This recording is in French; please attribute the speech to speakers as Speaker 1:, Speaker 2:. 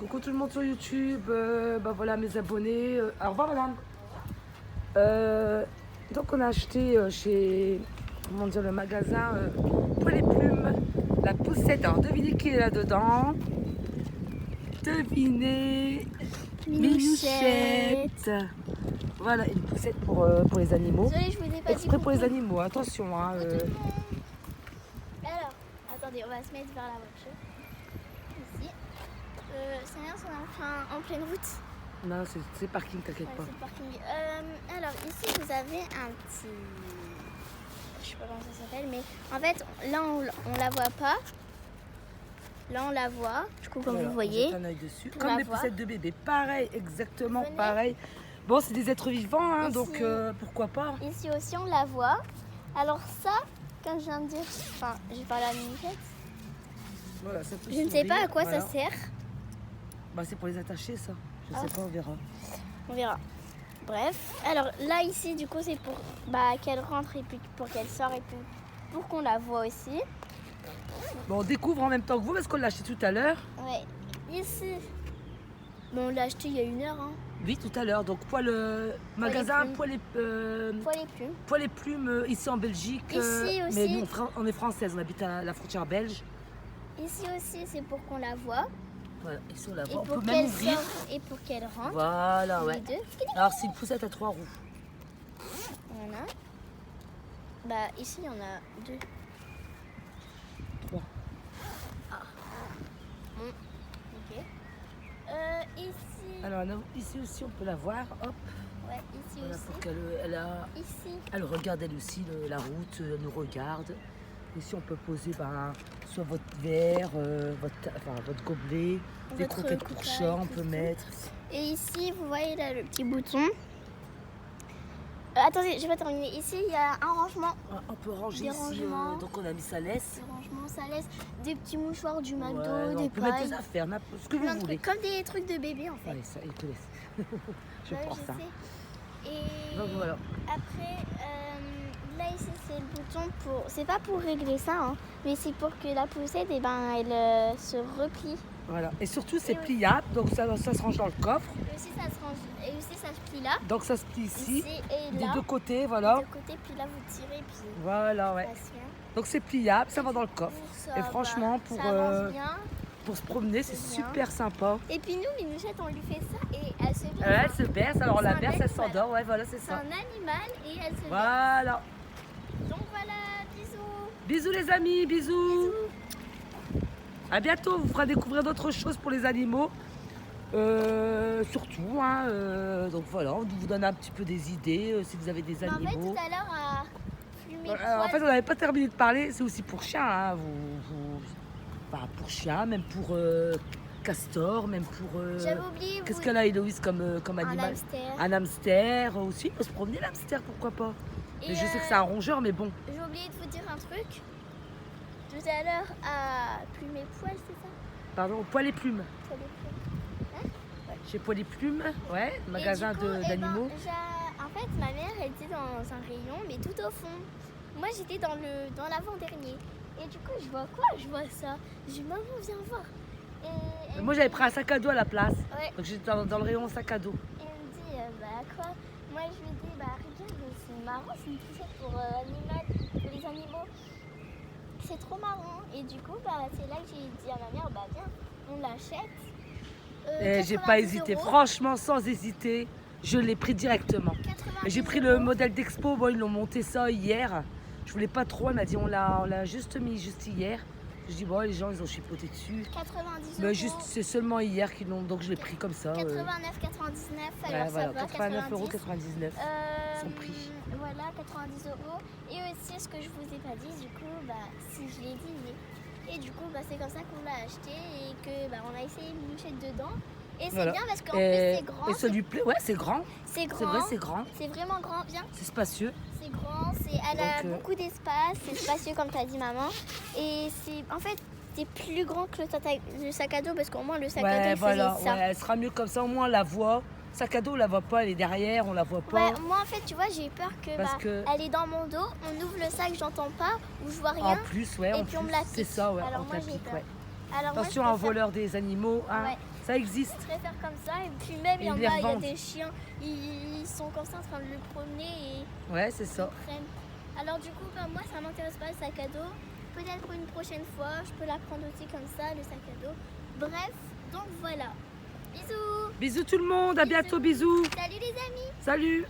Speaker 1: Coucou tout le monde sur YouTube, voilà mes abonnés. Au revoir madame. Donc on a acheté chez le magasin Poil et Plumes la poussette. Alors devinez qui est là-dedans. Devinez Minouchette. Voilà, une poussette pour les animaux.
Speaker 2: Désolée, je vous ai pas
Speaker 1: Exprès
Speaker 2: dit
Speaker 1: pour les
Speaker 2: coucou.
Speaker 1: animaux, attention. Hein,
Speaker 2: Coucou tout le monde. Alors, attendez, on va se mettre vers la voiture. Ici. C'est rien, on est en pleine route.
Speaker 1: Non, c'est parking, t'inquiète
Speaker 2: Ouais,
Speaker 1: pas.
Speaker 2: c'est le parking. Alors, ici, vous avez un petit... Je sais pas comment ça s'appelle, mais en fait, là, on la voit pas. Là, on la voit, du coup, comme
Speaker 1: Voilà,
Speaker 2: vous voyez.
Speaker 1: on jette un œil dessus.
Speaker 2: Pour
Speaker 1: Comme
Speaker 2: la
Speaker 1: des
Speaker 2: voir.
Speaker 1: poussettes de bébé. Pareil, exactement
Speaker 2: Venez.
Speaker 1: pareil. Bon, c'est des êtres vivants, hein,
Speaker 2: Ici.
Speaker 1: donc pourquoi pas.
Speaker 2: Ici aussi, on la voit. Alors ça, comme je viens de dire, enfin, j'ai parlé à Minouchette.
Speaker 1: Voilà, ça peut
Speaker 2: Je ne sais pas à
Speaker 1: s'ouvrir,
Speaker 2: quoi
Speaker 1: voilà.
Speaker 2: ça sert.
Speaker 1: Bah, c'est pour les attacher, ça. Je
Speaker 2: Ah.
Speaker 1: sais pas, on verra.
Speaker 2: On verra. Bref, alors là ici du coup c'est pour qu'elle rentre et puis pour qu'elle sorte et puis pour qu'on la voit aussi.
Speaker 1: Bon, on découvre en même temps que vous parce qu'on l'a acheté tout à l'heure.
Speaker 2: Ouais, ici. Bon, on l'a acheté il y a 1 heure. Hein.
Speaker 1: Oui, tout à l'heure. Donc, magasin
Speaker 2: Plumes.
Speaker 1: Poil
Speaker 2: Poil et plumes.
Speaker 1: et Plumes ici en Belgique.
Speaker 2: Ici aussi.
Speaker 1: Mais nous, on est française, on habite à la frontière belge.
Speaker 2: Ici aussi c'est pour qu'on la voit
Speaker 1: Voilà, ici on la
Speaker 2: et
Speaker 1: voit. On
Speaker 2: pour
Speaker 1: peut même
Speaker 2: qu'elle
Speaker 1: ouvrir.
Speaker 2: sorte et pour qu'elle rentre.
Speaker 1: Voilà,
Speaker 2: Les
Speaker 1: ouais.
Speaker 2: deux.
Speaker 1: Alors, c'est une poussette à 3 roues.
Speaker 2: Voilà. Bah ici il y en a 2.
Speaker 1: 3.
Speaker 2: Ok. Ici.
Speaker 1: Alors, ici aussi, on peut la voir. Hop.
Speaker 2: Ouais, ici
Speaker 1: Voilà,
Speaker 2: aussi.
Speaker 1: pour
Speaker 2: Ici.
Speaker 1: elle regarde elle aussi la route, elle nous regarde. Ici on peut poser soit votre verre, votre gobelet, des
Speaker 2: Votre
Speaker 1: croquettes pour
Speaker 2: couteau,
Speaker 1: chat, on
Speaker 2: tout
Speaker 1: peut
Speaker 2: ça.
Speaker 1: mettre.
Speaker 2: Et ici, vous voyez là le petit bouton. Attendez, je vais terminer. Ici, il y a un rangement.
Speaker 1: On peut ranger
Speaker 2: Des
Speaker 1: ici,
Speaker 2: rangements.
Speaker 1: donc on a mis sa laisse.
Speaker 2: Ce rangement, ça laisse des petits mouchoirs du McDo,
Speaker 1: Ouais,
Speaker 2: des
Speaker 1: on peut mettre
Speaker 2: pailles.
Speaker 1: des affaires, ce que
Speaker 2: Plein
Speaker 1: vous
Speaker 2: de
Speaker 1: voulez.
Speaker 2: trucs, comme des trucs de bébé en fait.
Speaker 1: Allez, ça, il te laisse. Je
Speaker 2: Ouais,
Speaker 1: prends ça.
Speaker 2: sais. Et
Speaker 1: Donc voilà.
Speaker 2: après, là ici, c'est le bouton pour. C'est pas pour régler ça, hein, mais c'est pour que la poussette, elle se replie.
Speaker 1: Voilà. Et surtout c'est
Speaker 2: Et aussi-
Speaker 1: pliable, donc ça se range dans le coffre.
Speaker 2: Et aussi, ça se range. Et aussi, ça se plie là.
Speaker 1: Donc ça se plie ici,
Speaker 2: Ici et
Speaker 1: des
Speaker 2: là.
Speaker 1: deux côtés, voilà.
Speaker 2: De côté, puis là, vous tirez, puis
Speaker 1: Voilà, ouais.
Speaker 2: ça se vient.
Speaker 1: Donc c'est pliable, ça va dans le coffre.
Speaker 2: Ça
Speaker 1: Et franchement,
Speaker 2: va, ça avance bien.
Speaker 1: pour se promener, c'est
Speaker 2: C'est bien.
Speaker 1: super sympa.
Speaker 2: Et puis nous, Minouchette, on lui fait ça et elle se vient.
Speaker 1: Elle se berce, alors
Speaker 2: C'est
Speaker 1: la
Speaker 2: un
Speaker 1: berce, elle
Speaker 2: animal.
Speaker 1: s'endort, ouais, voilà, c'est
Speaker 2: C'est
Speaker 1: ça.
Speaker 2: un animal et elle se vient.
Speaker 1: Voilà.
Speaker 2: Donc voilà, bisous.
Speaker 1: Bisous les amis, bisous.
Speaker 2: Bisous.
Speaker 1: À bientôt, on vous fera découvrir d'autres choses pour les animaux. Surtout, hein, donc voilà, on vous donne un petit peu des idées si vous avez des
Speaker 2: Mais en fait,
Speaker 1: animaux.
Speaker 2: tout à l'heure, à fumer
Speaker 1: En fait, on n'avait pas terminé de parler, c'est aussi pour chiens, hein, pour chiens, même pour castor, même pour...
Speaker 2: j'avais oublié.
Speaker 1: Qu'est-ce
Speaker 2: vous-
Speaker 1: qu'elle a Héloïse comme
Speaker 2: Un
Speaker 1: animal?
Speaker 2: hamster.
Speaker 1: Un hamster aussi, il peut se promener l'hamster, pourquoi pas.
Speaker 2: Et,
Speaker 1: Mais je sais que c'est un rongeur, mais bon.
Speaker 2: J'ai oublié de vous dire un truc. Tout à l'heure, à Plume et Poil, c'est ça?
Speaker 1: Pardon, Poil et Plumes.
Speaker 2: Poil et Plume.
Speaker 1: Chez Poil et Plumes, ouais, magasin
Speaker 2: Et du coup,
Speaker 1: d'animaux.
Speaker 2: En fait, ma mère, elle était dans un rayon, mais tout au fond. Moi, j'étais dans l'avant-dernier. Et du coup, je vois quoi? Je vois ça. Je dis, maman, viens voir. Et elle
Speaker 1: Moi, j'avais pris un sac à dos à la place.
Speaker 2: Ouais.
Speaker 1: Donc, j'étais dans le rayon sac à dos.
Speaker 2: elle me dit, quoi? Moi, je lui dis, regarde, c'est marrant, c'est une poussette pour pour les animaux. C'est trop marrant. Et du coup, c'est là que j'ai dit à ma mère, viens, on l'achète.
Speaker 1: Et j'ai
Speaker 2: 90
Speaker 1: pas hésité.
Speaker 2: €.
Speaker 1: Franchement, sans hésiter, je l'ai pris directement.
Speaker 2: 90
Speaker 1: Et j'ai pris le
Speaker 2: €.
Speaker 1: modèle d'Expo. Bon, ils l'ont monté ça hier. Je voulais pas trop. Elle m'a dit, on l'a juste mis juste hier. Je dis, bon, les gens, ils ont chipoté dessus.
Speaker 2: 90
Speaker 1: Mais
Speaker 2: €.
Speaker 1: juste, c'est seulement hier qu'ils l'ont. Donc, je l'ai pris comme ça.
Speaker 2: 89,99 €, alors
Speaker 1: Ouais,
Speaker 2: ça
Speaker 1: voilà,
Speaker 2: va,
Speaker 1: 89,99 €. Son prix.
Speaker 2: Voilà, 90 €. Et aussi, ce que je vous ai pas dit, du coup, si je l'ai dit, mais... Et du coup, c'est comme ça qu'on l'a acheté et que on a essayé une Minouchette dedans. Et c'est
Speaker 1: Voilà.
Speaker 2: bien parce qu'en plus, c'est grand.
Speaker 1: Et ça lui plaît. Ouais, c'est grand.
Speaker 2: C'est grand.
Speaker 1: C'est vrai, c'est grand.
Speaker 2: C'est vraiment grand, bien.
Speaker 1: C'est spacieux.
Speaker 2: C'est grand, elle a
Speaker 1: Donc,
Speaker 2: beaucoup d'espace, c'est spacieux comme t'as dit maman. Et en fait, c'est plus grand que le sac à dos parce qu'au moins le sac à dos
Speaker 1: Ouais,
Speaker 2: il
Speaker 1: voilà.
Speaker 2: faisait ça.
Speaker 1: Ouais, elle sera mieux comme ça. Au moins, on la voit. Sac à dos, on la voit pas. Elle est derrière, on la voit pas.
Speaker 2: Ouais, moi en fait, tu vois, j'ai peur que,
Speaker 1: Parce que-
Speaker 2: elle est dans mon dos, on ouvre le sac, j'entends pas, ou je vois rien.
Speaker 1: En plus, ouais,
Speaker 2: et
Speaker 1: en
Speaker 2: puis on
Speaker 1: plus,
Speaker 2: me la
Speaker 1: c'est
Speaker 2: pique.
Speaker 1: ça, ouais.
Speaker 2: Alors
Speaker 1: on te
Speaker 2: moi,
Speaker 1: la
Speaker 2: j'ai
Speaker 1: pique,
Speaker 2: peur.
Speaker 1: ouais.
Speaker 2: Alors, moi,
Speaker 1: Attention
Speaker 2: je
Speaker 1: à un
Speaker 2: préfère-
Speaker 1: voleur des animaux, hein.
Speaker 2: Ouais.
Speaker 1: Ça existe.
Speaker 2: Je préfère comme ça. Et puis même,
Speaker 1: Et
Speaker 2: il y en
Speaker 1: ils les
Speaker 2: a, il y a
Speaker 1: revendent.
Speaker 2: des chiens, ils sont comme ça en train de le promener et
Speaker 1: Ouais, c'est ça.
Speaker 2: ils prennent. Alors du coup, moi, ça m'intéresse pas le sac à dos. Peut-être une prochaine fois, je peux la prendre aussi comme ça, le sac à dos. Bref, donc voilà. Bisous.
Speaker 1: Bisous tout le monde, à bientôt, bisous.
Speaker 2: Salut les amis.
Speaker 1: Salut.